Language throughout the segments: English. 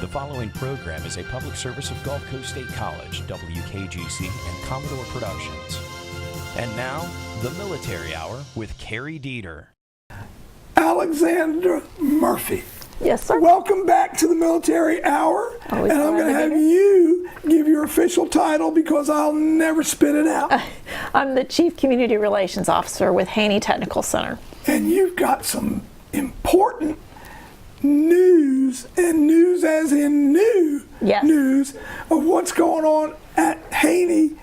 The following program is a public service of Gulf Coast State College, WKGC, and Commodore Productions. And now, the Military Hour with Cary Dieter. Alexandra Murphy. Yes, sir. Welcome back to the Military Hour. Always and I'm going to have you give your official title because I'll never spit it out. I'm the Chief Community Relations Officer with Haney Technical Center. And you've got some important news, and news as in new Yes. news of what's going on at Haney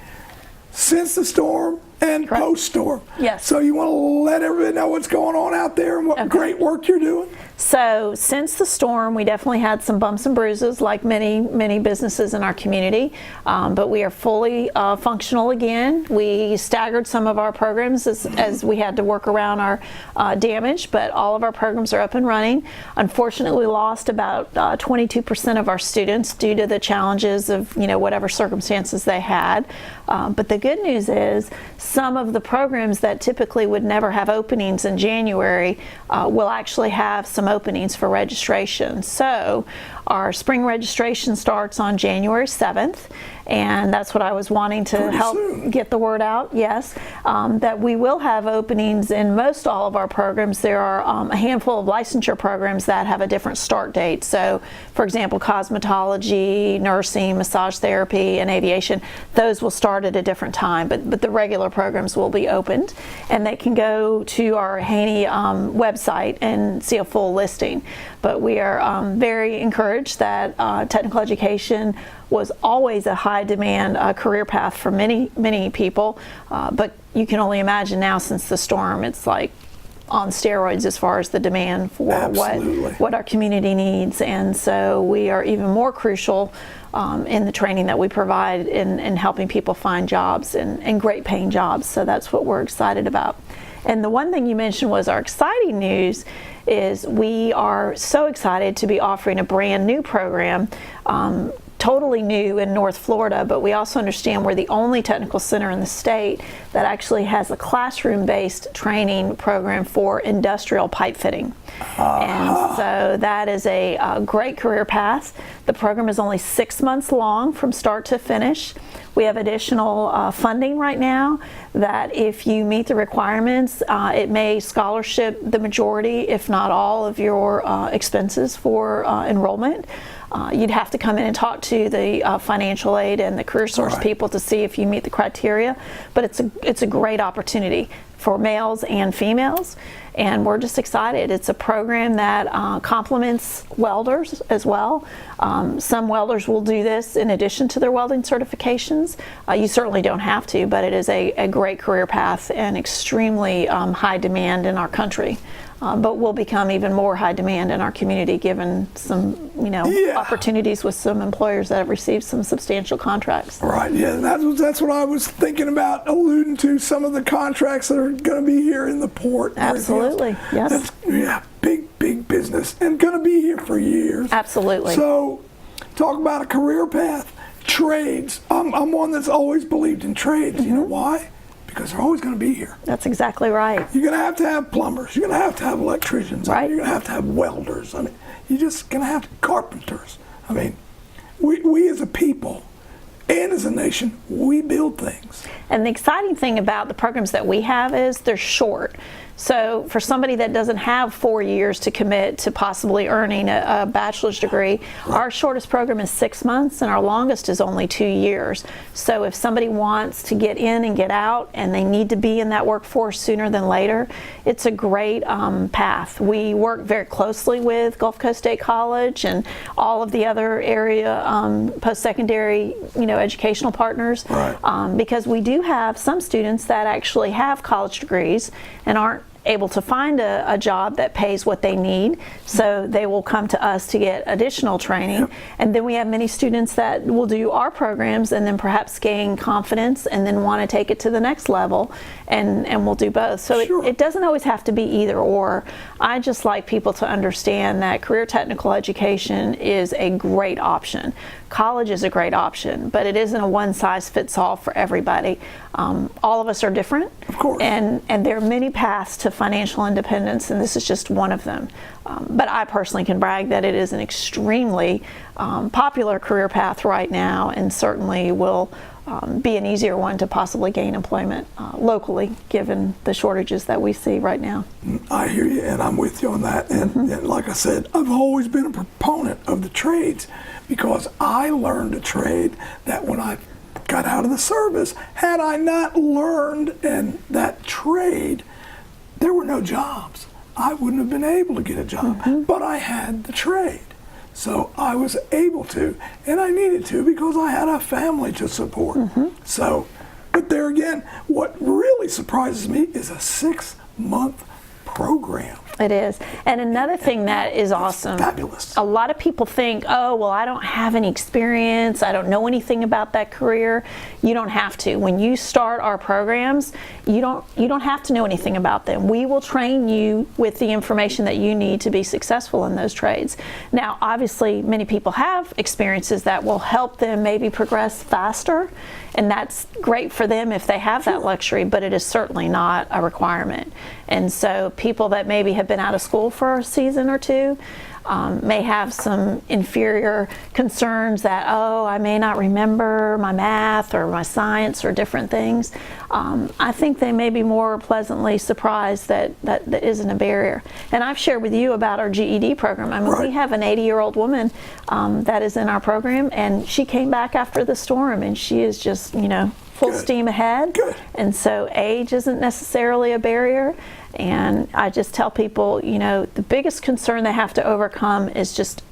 since the storm and Correct. Post-storm. Yes. So you want to let everybody know what's going on out there and what great work you're doing? So since the storm, we definitely had some bumps and bruises like many businesses in our community, but we are fully functional again. We staggered some of our programs as we had to work around our damage, but all of our programs are up and running. Unfortunately, we lost about 22% of our students due to the challenges of whatever circumstances they had. But the good news is some of the programs that typically would never have openings in January will actually have some openings for registration. So our spring registration starts on January 7th, and that's what I was wanting to help get the word out, yes, that we will have openings in most all of our programs. There are a handful of licensure programs that have a different start date. So, for example, cosmetology, nursing, massage therapy, and aviation, those will start at a different time, but the regular programs will be opened, and they can go to our Haney website and see a full listing. But we are very encouraged that technical education was always a high demand career path for many people, but you can only imagine now since the storm, it's like on steroids as far as the demand for what our community needs. And so we are even more crucial in the training that we provide in helping people find jobs and great paying jobs. So that's what we're excited about. And the one thing you mentioned was our exciting news is we are so excited to be offering a brand new program, totally new in North Florida, but we also understand we're the only technical center in the state that actually has a classroom-based training program for industrial pipe fitting. And so that is a great career path. The program is only 6 months long from start to finish. We have additional funding right now that if you meet the requirements, it may scholarship the majority, if not all, of your expenses for enrollment. You'd have to come in and talk to the financial aid and the career source people to see if you meet the criteria, but it's a great opportunity for males and females, and we're just excited. It's a program that complements welders as well. Some welders will do this in addition to their welding certifications. You certainly don't have to, but it is a great career path and extremely high demand in our country. But will become even more high demand in our community given some, opportunities with some employers that have received some substantial contracts. Right, yeah, that's what I was thinking about, alluding to some of the contracts that are going to be here in the port. Absolutely, yes. That's, big business and going to be here for years. Absolutely. So, talk about a career path. Trades. I'm one that's always believed in trades. Mm-hmm. You know why? Because they're always going to be here. That's exactly right. You're going to have plumbers. You're going to have electricians. Right. You're going to have welders. I mean, you're just going to have carpenters. I mean, we as a people and as a nation, we build things. And the exciting thing about the programs that we have is they're short. So for somebody that doesn't have 4 years to commit to possibly earning a bachelor's degree, our shortest program is 6 months and our longest is only 2 years. So if somebody wants to get in and get out and they need to be in that workforce sooner than later, it's a great path. We work very closely with Gulf Coast State College and all of the other area post-secondary educational partners, because we do have some students that actually have college degrees and aren't able to find a job that pays what they need, so they will come to us to get additional training. And then we have many students that will do our programs and then perhaps gain confidence and then want to take it to the next level, and we'll do both. So it doesn't always have to be either or. I just like people to understand that career technical education is a great option. College is a great option, but it isn't a one-size-fits-all for everybody. All of us are different, of course, and there are many paths to financial independence, and this is just one of them. But I personally can brag that it is an extremely popular career path right now, and certainly will be an easier one to possibly gain employment locally, given the shortages that we see right now. I hear you, and I'm with you on that. And like I said, I've always been a proponent of the trades, because I learned a trade that when I got out of the service, had I not learned that trade, there were no jobs. I wouldn't have been able to get a job, but I had the trade. So I was able to, and I needed to, because I had a family to support. So, but there again, what really surprises me is a 6-month program. It is. And another thing that is awesome, fabulous. A lot of people think, oh, well, I don't have any experience, I don't know anything about that career. You don't have to. When you start our programs, you don't have to know anything about them. We will train you with the information that you need to be successful in those trades. Now, obviously, many people have experiences that will help them maybe progress faster, and that's great for them if they have that luxury, but it is certainly not a requirement. And so people that maybe have been out of school for a season or two may have some inferior concerns that, oh, I may not remember my math or my science or different things. I think they may be more pleasantly surprised that isn't a barrier. And I've shared with you about our GED program. I mean, we have an 80-year-old woman that is in our program, and she came back after the storm, and she is just, full steam ahead. And so age isn't necessarily a barrier. And I just tell people, the biggest concern they have to overcome is just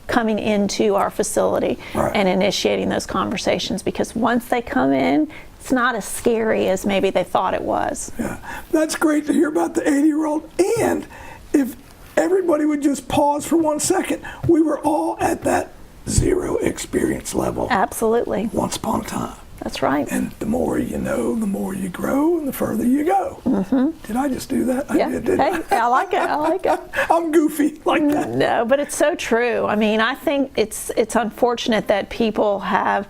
coming into our facility and initiating those conversations, because once they come in, it's not as scary as maybe they thought it was. Yeah, that's great to hear about the 80-year-old. And if everybody would just pause for 1 second, we were all at that 0 experience level. Absolutely. Once upon a time. That's right. And the more you know, the more you grow, and the further you go. Did I just do that? Yeah. I did, didn't I like it. I like it. I'm goofy like that. No, but it's so true. I mean, I think it's unfortunate that people have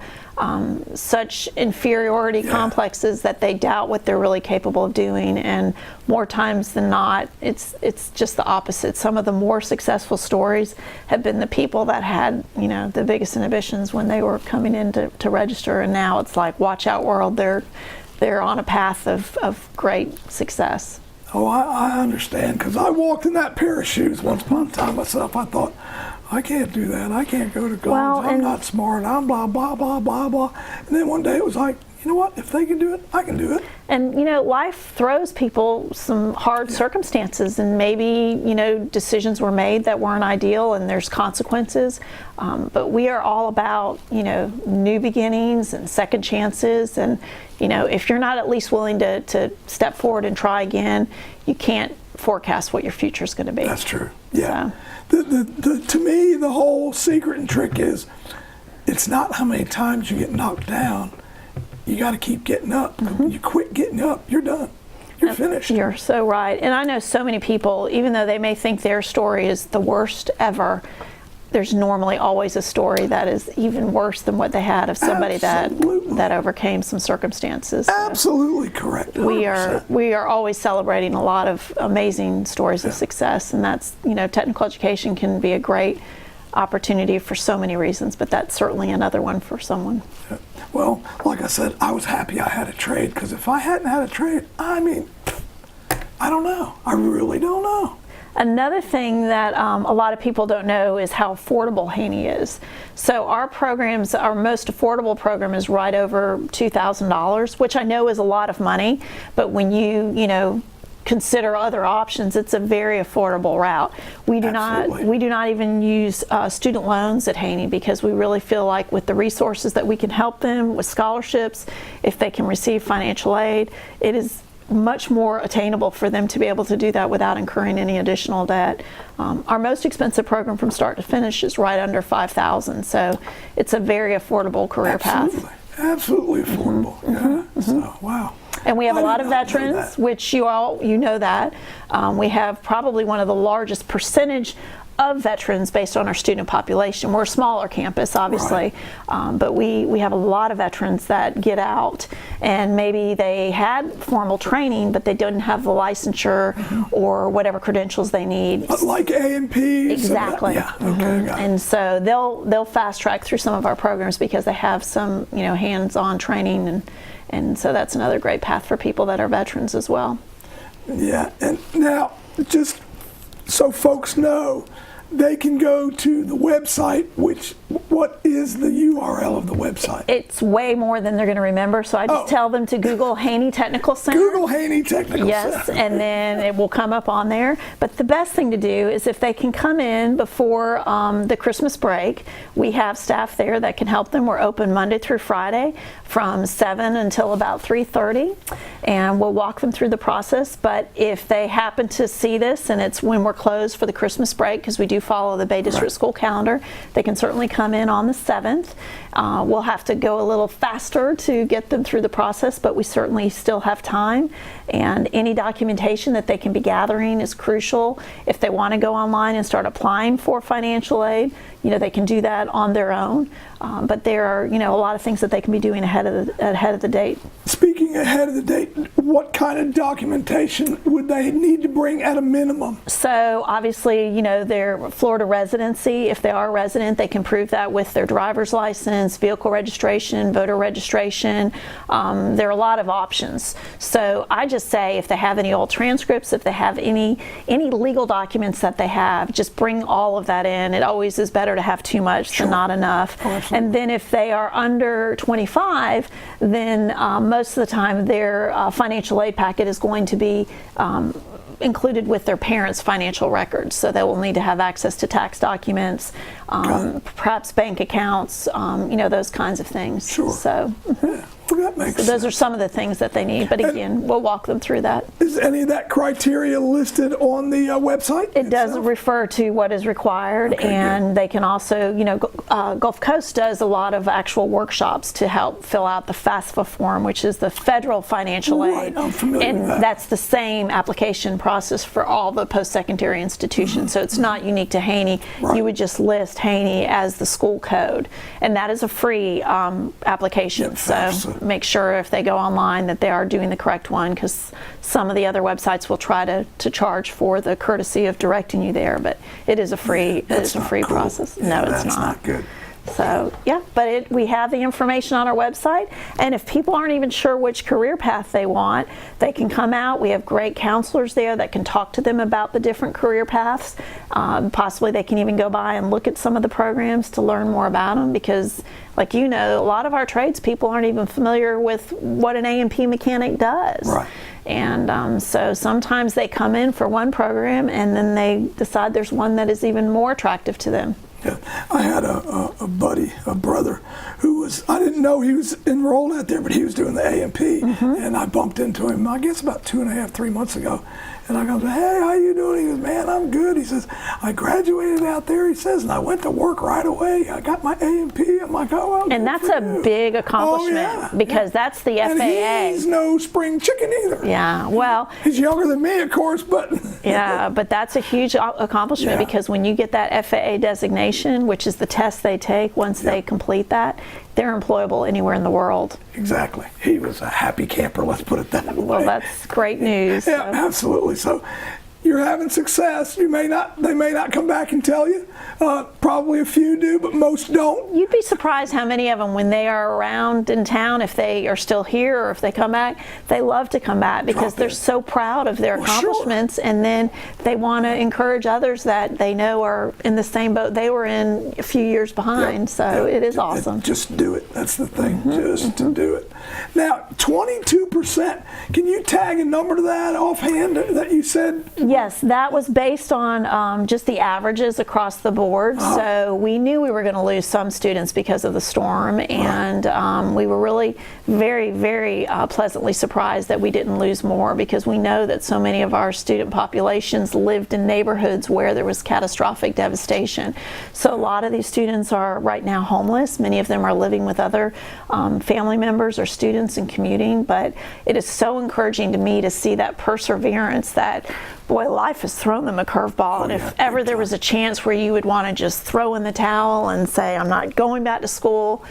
such inferiority complexes that they doubt what they're really capable of doing, and more times than not, it's just the opposite. Some of the more successful stories have been the people that had the biggest inhibitions when they were coming in to register, and now it's like, watch out world, they're on a path of great success. Oh, I understand, because I walked in that pair of shoes once upon a time myself. I thought, I can't do that. I can't go to college. I'm not smart. I'm blah, blah, blah, blah, blah. And then one day it was like, you know what? If they can do it, I can do it. And, life throws people some hard circumstances, and maybe, decisions were made that weren't ideal, and there's consequences. But we are all about, new beginnings and second chances. And, if you're not at least willing to step forward and try again, you can't forecast what your future is going to be. That's true. Yeah. So. To me, the whole secret and trick is, it's not how many times you get knocked down. You got to keep getting up. You quit getting up, you're done. You're finished. You're so right. And I know so many people, even though they may think their story is the worst ever, there's normally always a story that is even worse than what they had of somebody that overcame some circumstances. Absolutely correct. 100%. We are always celebrating a lot of amazing stories of success, and that's, technical education can be a great opportunity for so many reasons, but that's certainly another one for someone. Well, like I said, I was happy I had a trade, because if I hadn't had a trade, I don't know. I really don't know. Another thing that a lot of people don't know is how affordable Haney is. So our most affordable program is right over $2,000, which I know is a lot of money, but when you consider other options, it's a very affordable route. We do not even use student loans at Haney, because we really feel like with the resources that we can help them with scholarships, if they can receive financial aid, it is much more attainable for them to be able to do that without incurring any additional debt. Our most expensive program from start to finish is right under $5,000, so it's a very affordable career path. Absolutely affordable. So, wow. And we have a lot of veterans, which you know that. We have probably one of the largest percentage of veterans based on our student population. We're a smaller campus, obviously, but we have a lot of veterans that get out, and maybe they had formal training, but they didn't have the licensure or whatever credentials they need. Like A&P. Exactly. Yeah. Okay. Got it. And so they'll fast track through some of our programs because they have some hands-on training, and so that's another great path for people that are veterans as well. Yeah, and now just so folks know, they can go to the website, what is the URL of the website? It's way more than they're going to remember, so I just tell them to Google Haney Technical Center. Google Haney Technical Center. Yes, and then it will come up on there. But the best thing to do is if they can come in before the Christmas break, we have staff there that can help them. We're open Monday through Friday from 7 until about 3:30, and we'll walk them through the process. But if they happen to see this and it's when we're closed for the Christmas break, because we do follow the Bay District School calendar, they can certainly come in on the 7th. We'll have to go a little faster to get them through the process, but we certainly still have time. And any documentation that they can be gathering is crucial. If they want to go online and start applying for financial aid, they can do that on their own. But there are, a lot of things that they can be doing ahead of the date. Speaking ahead of the date, what kind of documentation would they need to bring at a minimum? So obviously, their Florida residency. If they are a resident, they can prove that with their driver's license, vehicle registration, voter registration. There are a lot of options. So I just say if they have any old transcripts, if they have any legal documents that they have, just bring all of that in. It always is better to have too much than not enough. And then if they are under 25, then most of the time their financial aid packet is going to be included with their parents' financial records. So they will need to have access to tax documents, perhaps bank accounts, those kinds of things. Sure. So, Well, that makes sense. Those are some of the things that they need. But again, we'll walk them through that. Is any of that criteria listed on the website? It does refer to what is required, and they can also, Gulf Coast does a lot of actual workshops to help fill out the FAFSA form, which is the federal financial aid. I'm familiar and with that. That's the same application process for all the post-secondary institutions. So it's not unique to Haney. You would just list Haney as the school code, and that is a free application. So make sure if they go online that they are doing the correct one, because some of the other websites will try to charge for the courtesy of directing you there, but it is a free process. Yeah, No, it's that's not good. So yeah, but we have the information on our website, and if people aren't even sure which career path they want, they can come out. We have great counselors there that can talk to them about the different career paths. Possibly they can even go by and look at some of the programs to learn more about them, because like a lot of our tradespeople aren't even familiar with what an A&P mechanic does. Right. And so sometimes they come in for one program and then they decide there's one that is even more attractive to them. Yeah. I had a buddy, a brother, who I didn't know he was enrolled out there, but he was doing the A&P, and I bumped into him, I guess about 2.5, 3 months ago. And I go, hey, how you doing? He goes, man, I'm good. He says, I graduated out there, he says, and I went to work right away. I got my A&P. I'm like, oh, well, and that's a big accomplishment, because that's the FAA. And he's no spring chicken either. Yeah, well. He's younger than me, of course, but. Yeah, but that's a huge accomplishment, because when you get that FAA designation, which is the test they take once they complete that, they're employable anywhere in the world. Exactly. He was a happy camper, let's put it that way. Well, that's great news. Yeah, absolutely. So you're having success. They may not come back and tell you. Probably a few do, but most don't. You'd be surprised how many of them, when they are around in town, if they are still here or if they come back, they love to come back because they're so proud of their accomplishments, and then they want to encourage others that they know are in the same boat they were in a few years behind. So it is awesome. Just do it. That's the thing. Just to do it. Now, 22%. Can you tag a number to that offhand that you said? Yes, that was based on just the averages across the board. So we knew we were going to lose some students because of the storm, and we were really very, very pleasantly surprised that we didn't lose more, because we know that so many of our student populations lived in neighborhoods where there was catastrophic devastation. So a lot of these students are right now homeless. Many of them are living with other family members or students and commuting, but it is so encouraging to me to see that perseverance, that boy, life has thrown them a curveball. And if ever there was a chance where you would want to just throw in the towel and say, I'm not going back to school,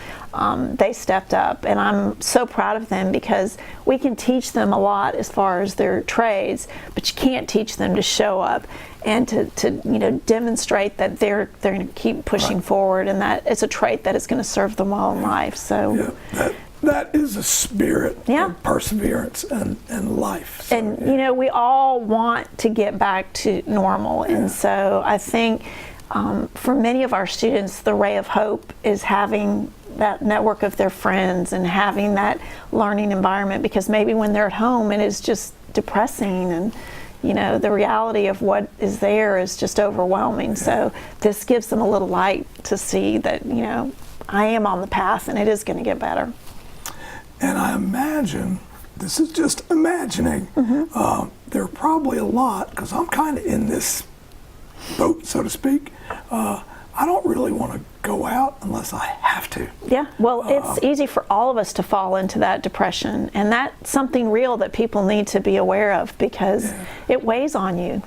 they stepped up. And I'm so proud of them, because we can teach them a lot as far as their trades, but you can't teach them to show up and to demonstrate that they're going to keep pushing forward, and that it's a trait that is going to serve them well in life. So that is a spirit of perseverance and life. So, and we all want to get back to normal, and so I think for many of our students, the ray of hope is having that network of their friends and having that learning environment, because maybe when they're at home it is just depressing, and the reality of what is there is just overwhelming. So this gives them a little light to see that, I am on the path and it is going to get better. And I imagine, this is just imagining, there are probably a lot, because I'm kind of in this boat, so to speak. I don't really want to go out unless I have to. Yeah, well, it's easy for all of us to fall into that depression, and that's something real that people need to be aware of, because it weighs on you.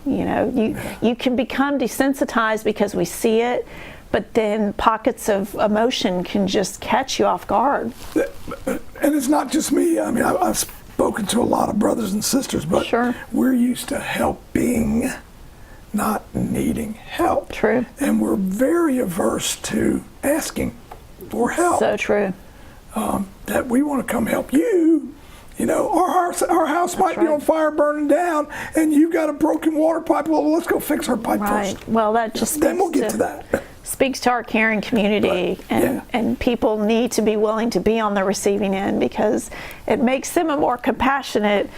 You can become desensitized because we see it, but then pockets of emotion can just catch you off guard. And it's not just me. I mean, I've spoken to a lot of brothers and sisters, but we're used to helping, not needing help. True. And we're very averse to asking for help. So true. That we want to come help you. Our house might be on fire, burning down, and you've got a broken water pipe. Well, let's go fix our pipe first. Well, that just then we'll get to that. Speaks to our caring community, and people need to be willing to be on the receiving end, because it makes them a more compassionate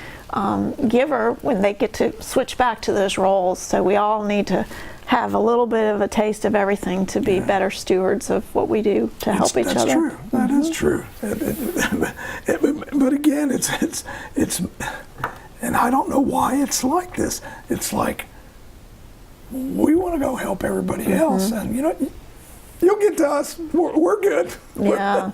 giver when they get to switch back to those roles. So we all need to have a little bit of a taste of everything to be better stewards of what we do to help each other. That's true. That is true. But again, it's, and I don't know why it's like this. It's like, we want to go help everybody else, and you'll get to us. We're good. Yeah.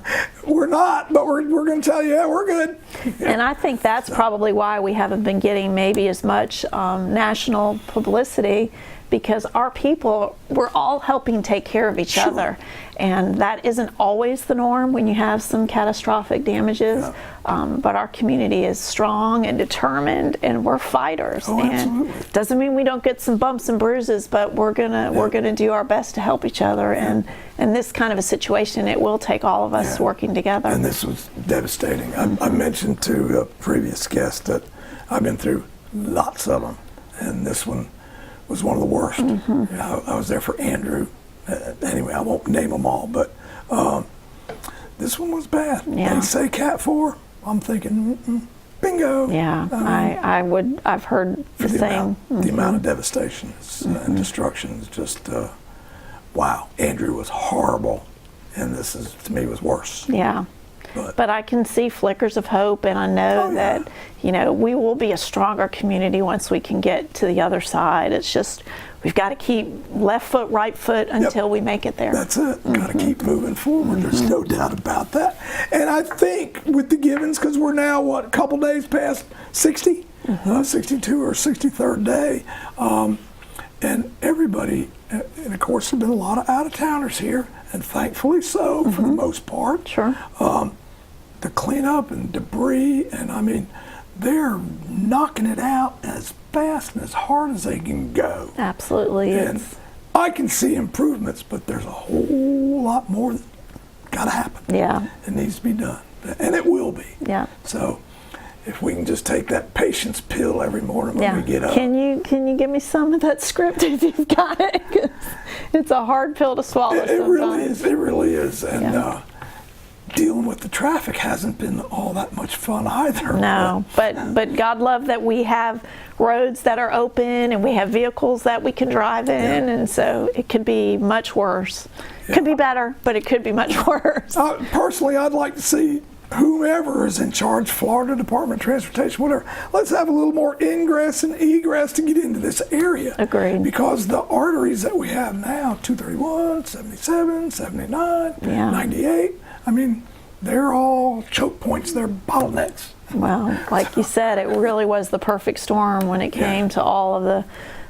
We're not, but we're going to tell you, we're good. And I think that's probably why we haven't been getting maybe as much national publicity, because our people, we're all helping take care of each other. And that isn't always the norm when you have some catastrophic damages. But our community is strong and determined, and we're fighters. And doesn't mean we don't get some bumps and bruises, but we're gonna do our best to help each other. And in this kind of a situation, it will take all of us working together. And this was devastating. I mentioned to a previous guest that I've been through lots of them, and this one was one of the worst. I was there for Andrew. Anyway, I won't name them all, but this one was bad. They say Cat 4. I'm thinking, bingo. Yeah, I've heard the same. The amount of devastation and destruction is just, wow. Andrew was horrible, and this is, to me, was worse. Yeah. But I can see flickers of hope, and I know that, we will be a stronger community once we can get to the other side. It's just, we've got to keep left foot, right foot until we make it there. That's it. Got to keep moving forward. There's no doubt about that. And I think with the givens, because we're now, a couple days past 60, 62 or 63rd day, and everybody, and of course there've been a lot of out-of-towners here, and thankfully so, for the most part. Sure. The cleanup and debris, and I mean, they're knocking it out as fast and as hard as they can go. Absolutely. And I can see improvements, but there's a whole lot more that's got to happen. Yeah. It needs to be done, and it will be. Yeah. So if we can just take that patience pill every morning when we get up. Can you give me some of that script if you've got it? 'Cause it's a hard pill to swallow. It really is. It really is. And dealing with the traffic hasn't been all that much fun either. No, but God love that we have roads that are open, and we have vehicles that we can drive in, and so it could be much worse. It could be better, but it could be much worse. Personally, I'd like to see whomever is in charge, Florida Department of Transportation, whatever, let's have a little more ingress and egress to get into this area. Agreed. Because the arteries that we have now, 231, 77, 79, 98, I mean, they're all choke points, they're bottlenecks. Well, like you said, it really was the perfect storm when it came to all of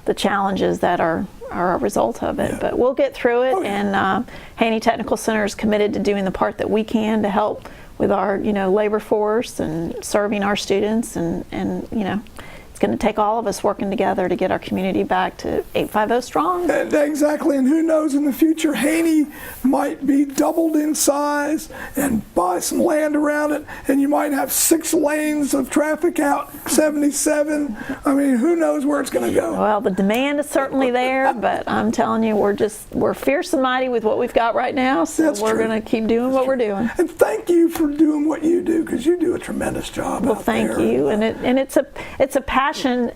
the challenges that are a result of it. Yeah. But we'll get through it, Oh, yeah. and Haney Technical Center is committed to doing the part that we can to help with our labor force and serving our students, and it's going to take all of us working together to get our community back to 850 strong. And exactly, and who knows, in the future, Haney might be doubled in size and buy some land around it, and you might have 6 lanes of traffic out 77. I mean, who knows where it's going to go. Well, the demand is certainly there, but I'm telling you, we're fierce and mighty with what we've got right now, so That's we're true. going to keep doing what we're doing. And thank you for doing what you do, because you do a tremendous job Well, out thank there. you, and it's a passion,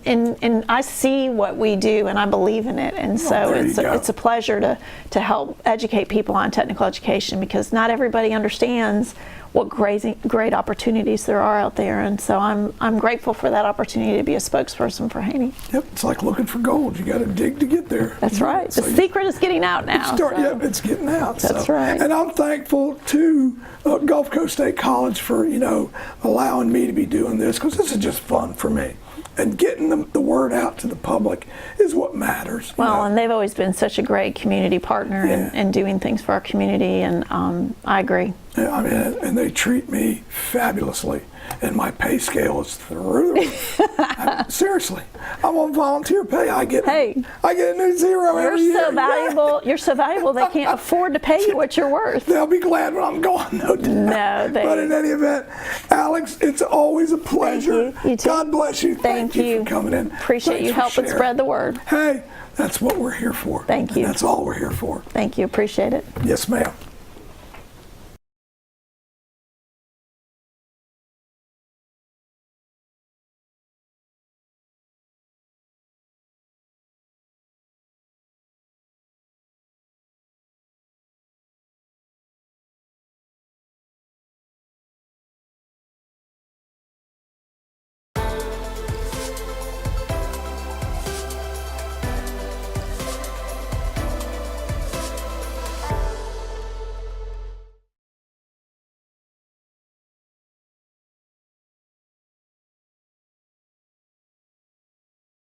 and I see what we do, and I believe in it, and so there you go. it's a pleasure to help educate people on technical education, because not everybody understands what great opportunities there are out there, and so I'm grateful for that opportunity to be a spokesperson for Haney. Yep, it's like looking for gold. You got to dig to get there. That's right. The secret is getting out now. Yep, it's getting out. That's right. And I'm thankful to Gulf Coast State College for allowing me to be doing this, because this is just fun for me. And getting the word out to the public is what matters. Well, and they've always been such a great community partner and doing things for our community, and I agree. Yeah, I mean, and they treat me fabulously, and my pay scale is through the roof. Seriously, I'm on volunteer pay. I get a new zero every year. You're so valuable. You're so valuable. They can't afford to pay you what you're worth. They'll be glad when I'm gone, no doubt. No, But in any event, Alex, it's always a pleasure. Thank you. You too. God bless you. Thank you for coming in. Appreciate Thanks you for helping sharing. spread the word. Hey, that's what we're here for. Thank you. And that's all we're here for. Thank you. Appreciate it. Yes, ma'am.